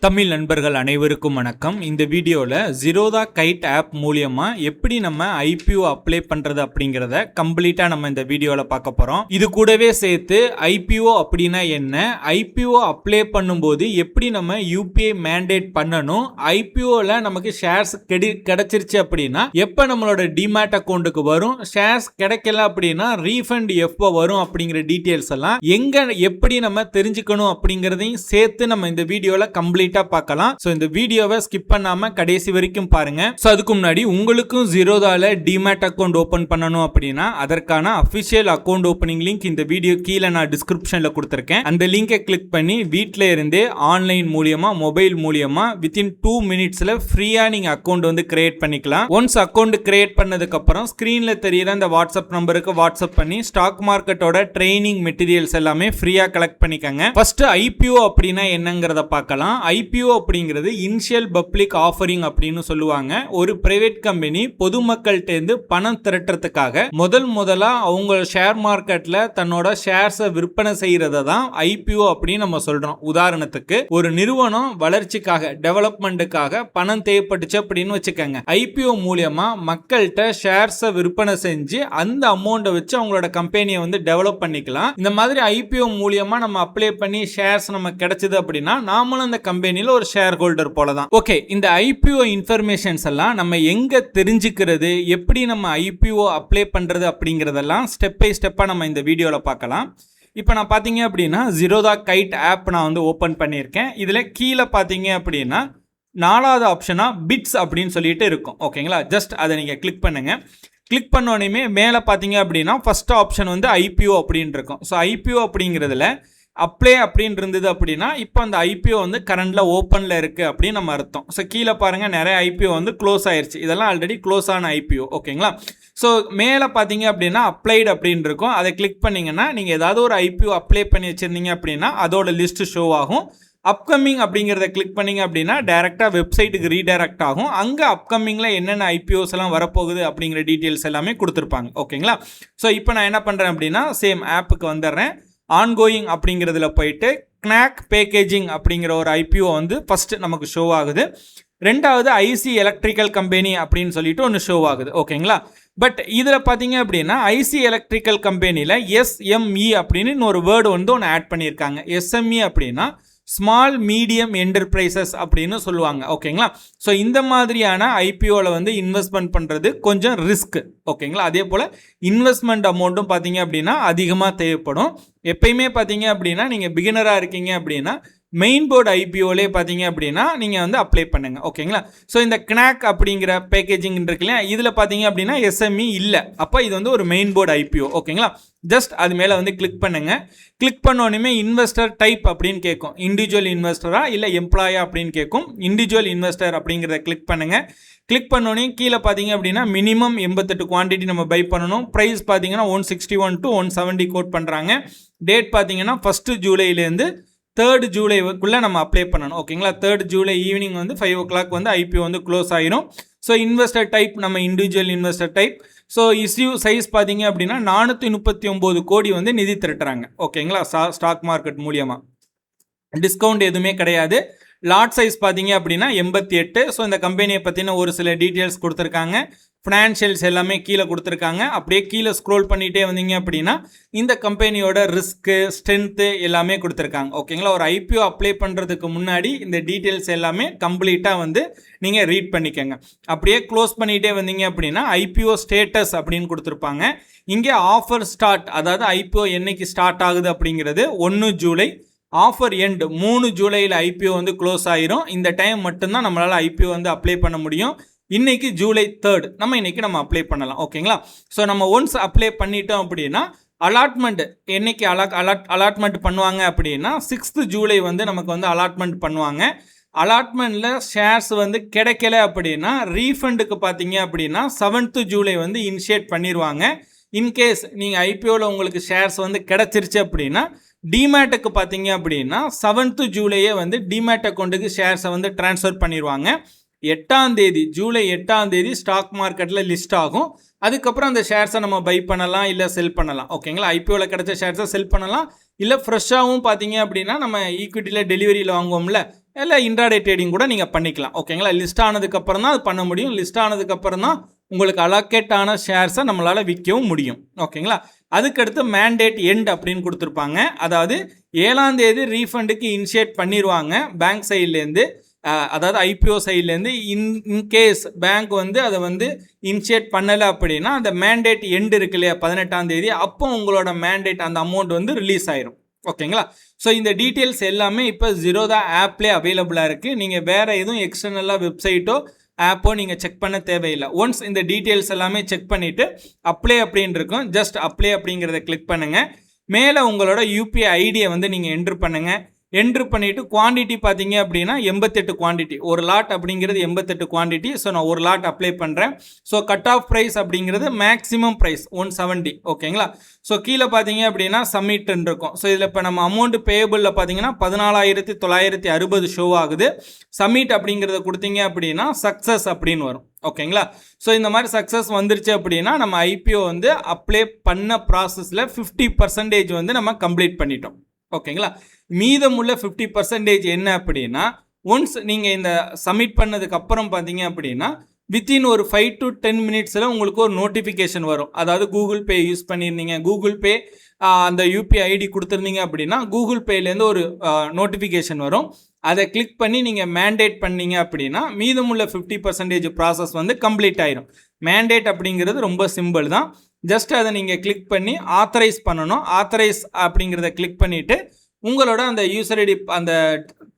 தமிழ் நண்பர்கள் அனைவருக்கும் வணக்கம். இந்த வீடியோவில் ஜீரோதா கைட் ஆப் மூலியமாக எப்படி நம்ம ஐபிஓ அப்ளை பண்ணுறது அப்படிங்கிறத கம்ப்ளீட்டாக நம்ம இந்த வீடியோவில் பார்க்க போகிறோம். இது கூடவே சேர்த்து ஐபிஓ அப்படின்னா என்ன, ஐபிஓ அப்ளை பண்ணும்போது எப்படி நம்ம யூபிஐ மேண்டேட் பண்ணணும், ஐபிஓவில் நமக்கு ஷேர்ஸ் கிடைச்சிருச்சு அப்படின்னா எப்போ நம்மளோட டிமேட் அக்கௌண்ட்டுக்கு வரும், ஷேர்ஸ் கிடைக்கல அப்படின்னா ரீஃபண்ட் எப்போ வரும் அப்படிங்கிற டீட்டெயில்ஸ் எல்லாம் எங்கே எப்படி நம்ம தெரிஞ்சுக்கணும் அப்படிங்கிறதையும் சேர்த்து நம்ம இந்த வீடியோவில் கம்ப்ளீட் பார்க்கலாம். சோ இந்த வீடியோவை ஸ்கிப் பண்ணாம கடைசி வரைக்கும் பாருங்க. சோ அதுக்கு முன்னாடி உங்களுக்கும் ஜீரோதால டிமேட் அக்கவுண்ட் ஓபன் பண்ணனும் அப்படினா அதற்கான அபிஷியல் அக்கவுண்ட் ஓபனிங் லிங்க் இந்த வீடியோ கீழ நான் டிஸ்கிரிப்ஷன்ல கொடுத்திருக்கேன். அந்த லிங்கை கிளிக் பண்ணி வீட்ல இருந்தே ஆன்லைன் மூலமா மொபைல் மூலமா வித்தின் 2 மினிட்ஸ்ல ஃப்ரீயா நீங்க அக்கவுண்ட் வந்து கிரியேட் பண்ணிக்கலாம். ஒன்ஸ் அக்கவுண்ட் கிரியேட் பண்ணதுக்கு அப்புறம் ஸ்கிரீன்ல தெரியுற அந்த வாட்ஸ்அப் நம்பருக்கு வாட்ஸ்அப் பண்ணி ஸ்டாக் மார்க்கெட்டோட ட்ரெய்னிங் மெட்டீரியல்ஸ் எல்லாமே ஃப்ரீயா கலெக்ட் பண்ணிக்கங்க. ஃபர்ஸ்ட் ஐபிஓ அப்படினா என்னங்கறத பார்க்கலாம். ஐபிஓ அப்படிங்கிறது இனிஷியல் பப்ளிக் ஆஃபரிங் அப்படின்னு சொல்லுவாங்க. ஒரு பிரைவேட் கம்பெனி பொதுமக்கள்கிட்ட இருந்து பணம் திரட்டுறதுக்காக முதலா அவங்க ஷேர் மார்க்கெட்ல தன்னோட ஷேர்ஸை விற்பனை செய்யறத தான் ஐபிஓ அப்படின்னு நம்ம சொல்றோம். உதாரணத்துக்கு ஒரு நிறுவனம் வளர்ச்சிக்காக டெவலப்மெண்ட்டுக்காக பணம் தேவைப்பட்டுச்சு அப்படின்னு வச்சுக்கோங்க. ஐபிஓ மூலியமா மக்கள்கிட்ட ஷேர்ஸை விற்பனை செஞ்சு அந்த அமௌண்ட்டை வச்சு அவங்களோட கம்பெனியை வந்து டெவலப் பண்ணிக்கலாம். இந்த மாதிரி ஐபிஓ மூலியமா நம்ம அப்ளை பண்ணி ஷேர்ஸ் நம்ம கிடைச்சது அப்படின்னா நாமளும் அந்த கம்பெனில ஒரு ஷேர் ஹோல்டர் போல தான். ஓகே, இந்த ஐபிஓ இன்ஃபர்மேஷன்ஸ் எல்லாம் நம்ம எங்க தெரிஞ்சுக்கிறது, எப்படி நம்ம ஐபிஓ அப்ளை பண்றது அப்படிங்கறதெல்லாம் ஸ்டெப் பை ஸ்டெப்பா நம்ம இந்த வீடியோல பார்க்கலாம். இப்போ நான் பார்த்தீங்க அப்படின்னா ஜீரோதா கைட் ஆப் நான் வந்து ஓப்பன் பண்ணியிருக்கேன். இதில் கீழே பார்த்தீங்க அப்படின்னா 4வது ஆப்ஷனா பிட்ஸ் அப்படின்னு சொல்லிட்டு இருக்கும். ஓகேங்களா, ஜஸ்ட் அதை நீங்கள் கிளிக் பண்ணுங்க. கிளிக் பண்ணோடனே மேலே பார்த்தீங்க அப்படின்னா ஃபர்ஸ்ட் ஆப்ஷன் வந்து ஐபிஓ அப்படின்னு இருக்கும். ஸோ ஐபிஓ அப்படிங்கிறதுல அப்ளை அப்படின்னு இருந்தது அப்படின்னா இப்போ அந்த ஐபிஓ வந்து கரண்ட்ல ஓப்பனில் இருக்கு அப்படின்னு நம்ம அர்த்தம். ஸோ கீழே பாருங்க நிறைய ஐபிஓ வந்து க்ளோஸ் ஆயிருச்சு. இதெல்லாம் ஆல்ரெடி க்ளோஸ் ஆன ஐபிஓ. ஓகேங்களா, ஸோ மேலே பார்த்தீங்க அப்படின்னா அப்ளைடு அப்படின்னு இருக்கும். அதை கிளிக் பண்ணீங்கன்னா நீங்கள் ஏதாவது ஒரு ஐபிஓ அப்ளை பண்ணி வச்சிருந்தீங்க அப்படின்னா அதோட லிஸ்ட் ஷோ ஆகும். அப்கமிங் அப்படிங்கிறத கிளிக் பண்ணிங்க அப்படின்னா டேரெக்டாக வெப்சைட்டுக்கு ரீடைரக்ட் ஆகும். அங்கே அப்கமிங்கில் என்னென்ன ஐபிஓஸ் எல்லாம் வரப்போகுது அப்படிங்கிற டீட்டெயில்ஸ் எல்லாமே கொடுத்துருப்பாங்க. ஓகேங்களா, ஸோ இப்போ நான் என்ன பண்ணுறேன் அப்படின்னா சேம் ஆப்புக்கு வந்துடுறேன். ஆன்கோயிங் அப்படிங்கிறதுல போயிட்டு கினாக் பேக்கேஜிங் அப்படிங்கிற ஒரு ஐபிஓ வந்து ஃபர்ஸ்ட் நமக்கு ஷோ ஆகுது. ரெண்டாவது ஐசி எலக்ட்ரிக்கல் கம்பெனி அப்படின்னு சொல்லிட்டு ஒன்று ஷோ ஆகுது. ஓகேங்களா, பட் இதில் பார்த்தீங்க அப்படின்னா ஐசி எலக்ட்ரிக்கல் கம்பெனியில் எஸ்எம்இ அப்படின்னு இன்னொரு வேர்டு வந்து ஒன்று ஆட் பண்ணியிருக்காங்க. எஸ்எம்இ அப்படின்னா ஸ்மால் மீடியம் என்டர்பிரைசஸ் அப்படின்னு சொல்லுவாங்க. ஓகேங்களா, ஸோ இந்த மாதிரியான ஐபிஓவில் வந்து இன்வெஸ்ட்மெண்ட் பண்ணுறது கொஞ்சம் ரிஸ்க். ஓகேங்களா, அதே போல் இன்வெஸ்ட்மெண்ட் அமௌண்ட்டும் பார்த்தீங்க அப்படின்னா அதிகமாக தேவைப்படும். எப்பயுமே பார்த்தீங்க அப்படின்னா நீங்கள் பிகினராக இருக்கீங்க அப்படின்னா மெயின் போர்டு ஐபிஓலே பார்த்தீங்க அப்படின்னா நீங்கள் வந்து அப்ளை பண்ணுங்க. ஓகேங்களா, ஸோ இந்த கினாக் அப்படிங்கிற பேக்கேஜிங் இருக்கு இல்லையா, இதில் பார்த்தீங்க அப்படின்னா எஸ்எம்இ இல்லை. அப்போ இது வந்து ஒரு மெயின் போர்டு ஐபிஓ. ஓகேங்களா, ஜஸ்ட் அது மேலே வந்து கிளிக் பண்ணுங்க. கிளிக் பண்ணோடனே இன்வெஸ்டர் டைப் அப்படின்னு கேட்கும். இண்டிவிஜுவல் இன்வெஸ்டரா இல்லை எம்ப்ளாயா அப்படின்னு கேட்கும். இண்டிவிஜுவல் இன்வெஸ்டர் அப்படிங்கிறத கிளிக் பண்ணுங்க. கிளிக் பண்ணோடனே கீழே பார்த்தீங்க அப்படின்னா மினிமம் 88 குவான்டிட்டி நம்ம பை பண்ணணும். ப்ரைஸ் பார்த்தீங்கன்னா 161 to 170 கோட் பண்ணுறாங்க. டேட் பார்த்தீங்கன்னா 1 ஜூலைலேருந்து 3 ஜூலைக்குள்ளே நம்ம அப்ளை பண்ணணும். ஓகேங்களா, 3 ஜூலை ஈவினிங் வந்து 5 o'clock வந்து ஐபிஓ வந்து க்ளோஸ் ஆயிரும். ஸோ இன்வெஸ்டர் டைப் நம்ம individual investor type. So issue size பார்த்தீங்க அப்படின்னா 439 கோடி வந்து நிதி திரட்டுறாங்க. ஓகேங்களா, ஸ்டாக் மார்க்கெட் மூலியமாக டிஸ்கவுண்ட் எதுவுமே கிடையாது. லாட் சைஸ் பார்த்தீங்க அப்படின்னா 88. ஸோ இந்த கம்பெனியை பற்றின ஒரு சில டீட்டெயில்ஸ் கொடுத்துருக்காங்க. ஃபினான்ஷியல்ஸ் எல்லாமே கீழே கொடுத்துருக்காங்க. அப்படியே கீழே ஸ்க்ரோல் பண்ணிகிட்டே வந்தீங்க அப்படின்னா இந்த கம்பெனியோட ரிஸ்க்கு ஸ்ட்ரென்த்து எல்லாமே கொடுத்துருக்காங்க. ஓகேங்களா, ஒரு ஐபிஓ அப்ளை பண்ணுறதுக்கு முன்னாடி இந்த டீட்டெயில்ஸ் எல்லாமே கம்ப்ளீட்டாக வந்து நீங்கள் ரீட் பண்ணிக்கோங்க. அப்படியே க்ளோஸ் பண்ணிகிட்டே வந்தீங்க அப்படின்னா ஐபிஓ ஸ்டேட்டஸ் அப்படின்னு கொடுத்துருப்பாங்க. இங்கே ஆஃபர் ஸ்டார்ட், அதாவது ஐபிஓ என்னைக்கு ஸ்டார்ட் ஆகுது அப்படிங்கிறது 1 ஜூலை. ஆஃபர் எண்ட் 3 ஜூலையில் ஐபிஓ வந்து க்ளோஸ் ஆயிரும். இந்த டைம் மட்டும்தான் நம்மளால் ஐபிஓ வந்து அப்ளை பண்ண முடியும். இன்னைக்கு ஜூலை 3 நம்ம அப்ளை பண்ணலாம். ஓகேங்களா, ஸோ நம்ம ஒன்ஸ் அப்ளை பண்ணிட்டோம் அப்படின்னா அலாட்மெண்ட் என்னைக்கு அலாட்மெண்ட் பண்ணுவாங்க அப்படின்னா 6 ஜூலை வந்து நமக்கு வந்து அலாட்மெண்ட் பண்ணுவாங்க. அலாட்மெண்ட்டில் ஷேர்ஸ் வந்து கிடைக்கல அப்படின்னா ரீஃபண்டுக்கு பார்த்தீங்க அப்படின்னா 7th ஜூலை வந்து இனிஷியேட் பண்ணிடுவாங்க. இன்கேஸ் நீங்கள் ஐபிஓவில் உங்களுக்கு ஷேர்ஸ் வந்து கிடைச்சிருச்சு அப்படின்னா டிமேட்டுக்கு பார்த்தீங்க அப்படின்னா 7th ஜூலையே வந்து டிமேட் அக்கௌண்ட்டுக்கு ஷேர்ஸை வந்து டிரான்ஸ்ஃபர் பண்ணிடுவாங்க. 8ஆம் தேதி ஜூலை 8ஆம் தேதி ஸ்டாக் மார்க்கெட்டில் லிஸ்ட் ஆகும். அதுக்கப்புறம் அந்த ஷேர்ஸை நம்ம பை பண்ணலாம் இல்லை செல் பண்ணலாம். ஓகேங்களா, ஐபிஓவில் கிடைச்ச ஷேர்ஸை செல் பண்ணலாம். இல்லை ஃப்ரெஷ்ஷாகவும் பார்த்தீங்க அப்படின்னா நம்ம ஈக்விட்டியில் டெலிவரியில் வாங்குவோம்ல இல்லை இன்ட்ராடே ட்ரேடிங் கூட நீங்கள் பண்ணிக்கலாம். ஓகேங்களா, லிஸ்ட் ஆனதுக்கப்புறம் தான் அது பண்ண முடியும். லிஸ்ட் ஆனதுக்கப்புறம் தான் உங்களுக்கு அலோகேட் ஆன ஷேர்ஸை நம்மளால் விற்கவும் முடியும். ஓகேங்களா, அதுக்கடுத்து மேண்டேட் எண்ட் அப்படின்னு கொடுத்துருப்பாங்க. அதாவது 7ஆம் தேதி ரீஃபண்டுக்கு இனிஷியேட் பண்ணிடுவாங்க பேங்க் சைட்லேருந்து. அதாவது ஐபிஓ சைட்லேருந்து இன்கேஸ் பேங்க் வந்து அதை வந்து இனிஷியேட் பண்ணலை அப்படின்னா அந்த மேண்டேட் எண்ட் இருக்கு இல்லையா 18ஆம் தேதி, அப்போ உங்களோட மேண்டேட் அந்த அமௌண்ட் வந்து ரிலீஸ் ஆயிரும். ஓகேங்களா, ஸோ இந்த டீட்டெயில்ஸ் எல்லாமே இப்போ ஜீரோதா ஆப்லேயே அவைலபிளாக இருக்குது. நீங்கள் வேறு எதுவும் எக்ஸ்டர்னலாக வெப்சைட்டோ ஆப்போ நீங்கள் செக் பண்ண தேவையில்லை. ஒன்ஸ் இந்த டீட்டெயில்ஸ் எல்லாமே செக் பண்ணிவிட்டு அப்ளை அப்படின்னு இருக்கும், ஜஸ்ட் அப்ளை அப்படிங்கிறத கிளிக் பண்ணுங்கள். மேலே உங்களோட யூபிஐ ஐடியை வந்து நீங்கள் என்ட்ரு பண்ணுங்கள். என்ட்ரு பண்ணிவிட்டு குவான்டிட்டி பார்த்தீங்க அப்படின்னா 88 குவான்டிட்டி, ஒரு லாட் அப்படிங்கிறது 88 குவான்டிட்டி. ஸோ நான் ஒரு லாட் அப்ளை பண்ணுறேன். ஸோ கட் ஆஃப் ப்ரைஸ் அப்படிங்கிறது மேக்ஸிமம் ப்ரைஸ் 170. ஓகேங்களா, ஸோ கீழே பார்த்தீங்க அப்படின்னா சப்மிட்னு இருக்கும். ஸோ இதில் இப்போ நம்ம அமௌண்ட் பேயபிளில் பார்த்தீங்கன்னா 14,960 ஷோ ஆகுது. சப்மிட் அப்படிங்கிறத கொடுத்தீங்க அப்படின்னா சக்ஸஸ் அப்படின்னு வரும். ஓகேங்களா, ஸோ இந்த மாதிரி சக்ஸஸ் வந்துருச்சு அப்படின்னா நம்ம ஐபிஓ வந்து அப்ளை பண்ண ப்ராசஸில் 50% வந்து நம்ம கம்ப்ளீட் பண்ணிட்டோம். ஓகேங்களா, மீதமுள்ள 50% என்ன அப்படின்னா ஒன்ஸ் நீங்கள் இந்த சப்மிட் பண்ணதுக்கு அப்புறம் பார்த்தீங்க அப்படின்னா வித்தின் ஒரு 5 to 10 மினிட்ஸில் உங்களுக்கு ஒரு நோட்டிஃபிகேஷன் வரும். அதாவது கூகுள் பே யூஸ் பண்ணியிருந்தீங்க, கூகுள் பே அந்த யூபிஐ ஐடி கொடுத்துருந்தீங்க அப்படின்னா கூகுள் பேலேருந்து ஒரு நோட்டிஃபிகேஷன் வரும். அதை கிளிக் பண்ணி நீங்கள் மேண்டேட் பண்ணீங்க அப்படின்னா மீதமுள்ள 50% ப்ராசஸ் வந்து கம்ப்ளீட் ஆயிரும். மேண்டேட் அப்படிங்கிறது ரொம்ப சிம்பிள் தான். ஜஸ்ட் அதை நீங்கள் கிளிக் பண்ணி ஆத்தரைஸ் பண்ணணும். ஆத்தரைஸ் அப்படிங்கிறத கிளிக் பண்ணிவிட்டு உங்களோட அந்த யூசர் ஐடி அந்த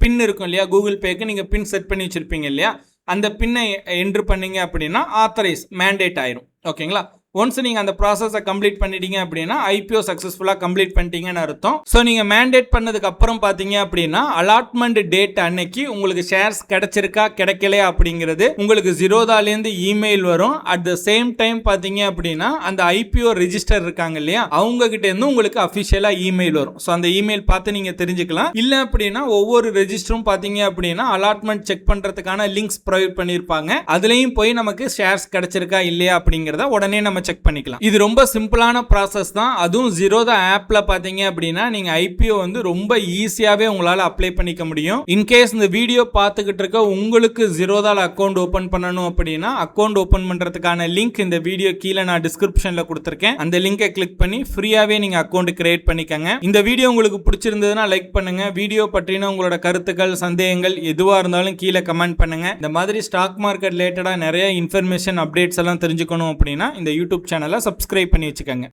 பின் இருக்கும் இல்லையா, கூகுள் பேக்கு நீங்கள் பின் செட் பண்ணி வச்சுருப்பீங்க இல்லையா, அந்த பின்னை என்ட்ரு பண்ணீங்க அப்படின்னா ஆத்தரைஸ் மேண்டேட் ஆயிரும். ஓகேங்களா, ஒன்ஸ் நீங்கள் அந்த ப்ராசஸை கம்ப்ளீட் பண்ணிட்டீங்க அப்படின்னா ஐபிஓ சக்ஸஸ்ஃபுல்லாக கம்ப்ளீட் பண்ணிட்டீங்கன்னு அர்த்தம். ஸோ நீங்கள் மேண்டேட் பண்ணதுக்கு அப்புறம் பார்த்தீங்க அப்படின்னா அலாட்மெண்ட் டேட் அன்னைக்கு உங்களுக்கு ஷேர்ஸ் கிடைச்சிருக்கா கிடைக்கலையா அப்படிங்கிறது உங்களுக்கு ஜீரோதாலேருந்து இமெயில் வரும். அட் த சேம் டைம் பார்த்தீங்க அப்படின்னா அந்த ஐபிஓ ரிஜிஸ்டர் இருக்காங்க இல்லையா, அவங்க கிட்ட இருந்து உங்களுக்கு அஃபிஷியலாக இமெயில் வரும். ஸோ அந்த இமெயில் பார்த்து நீங்கள் தெரிஞ்சுக்கலாம். இல்லை அப்படின்னா ஒவ்வொரு ரெஜிஸ்டரும் பார்த்தீங்க அப்படின்னா அலாட்மெண்ட் செக் பண்ணுறதுக்கான லிங்க்ஸ் ப்ரொவைட் பண்ணியிருப்பாங்க. அதுலேயும் போய் நமக்கு ஷேர்ஸ் கிடைச்சிருக்கா இல்லையா அப்படிங்கிறத உடனே நம்ம செக் பண்ணிக்கலாம். இது ரொம்ப சிம்பிளான ப்ராசஸ் தான். அதுவும் ஜீரோதா ஆப்ல பாத்தீங்க அப்படின்னா நீங்க ஐபிஓ வந்து ரொம்ப ஈஸியாவே உங்களால அப்ளை பண்ணிக்க முடியும். இன்கேஸ் இந்த வீடியோ பார்த்துக்கிட்டு இருக்க உங்களுக்கு ஜீரோதால அக்கௌண்ட் ஓபன் பண்ணணும் அப்படின்னா அக்கௌண்ட் ஓபன் பண்றதுக்கான லிங்க் இந்த வீடியோ கீழே நான் டிஸ்கிரிப்ஷன்ல கொடுத்திருக்கேன். அந்த லிங்கை கிளிக் பண்ணி ஃப்ரீயாவே நீங்க அக்கௌண்ட் கிரியேட் பண்ணிக்கங்க. இந்த வீடியோ உங்களுக்கு பிடிச்சிருந்ததுன்னா லைக் பண்ணுங்க. வீடியோ பற்றின உங்களோட கருத்துக்கள் சந்தேகங்கள் எதுவா இருந்தாலும் கீழே கமெண்ட் பண்ணுங்க. இந்த மாதிரி ஸ்டாக் மார்க்கெட் ரிலேட்டடா நிறைய இன்ஃபர்மேஷன் அப்டேட்ஸ் எல்லாம் தெரிஞ்சுக்கணும் அப்படின்னா இந்த யூடியூப் சேனலை சப்ஸ்கிரைப் பண்ணி வச்சுக்கோங்க.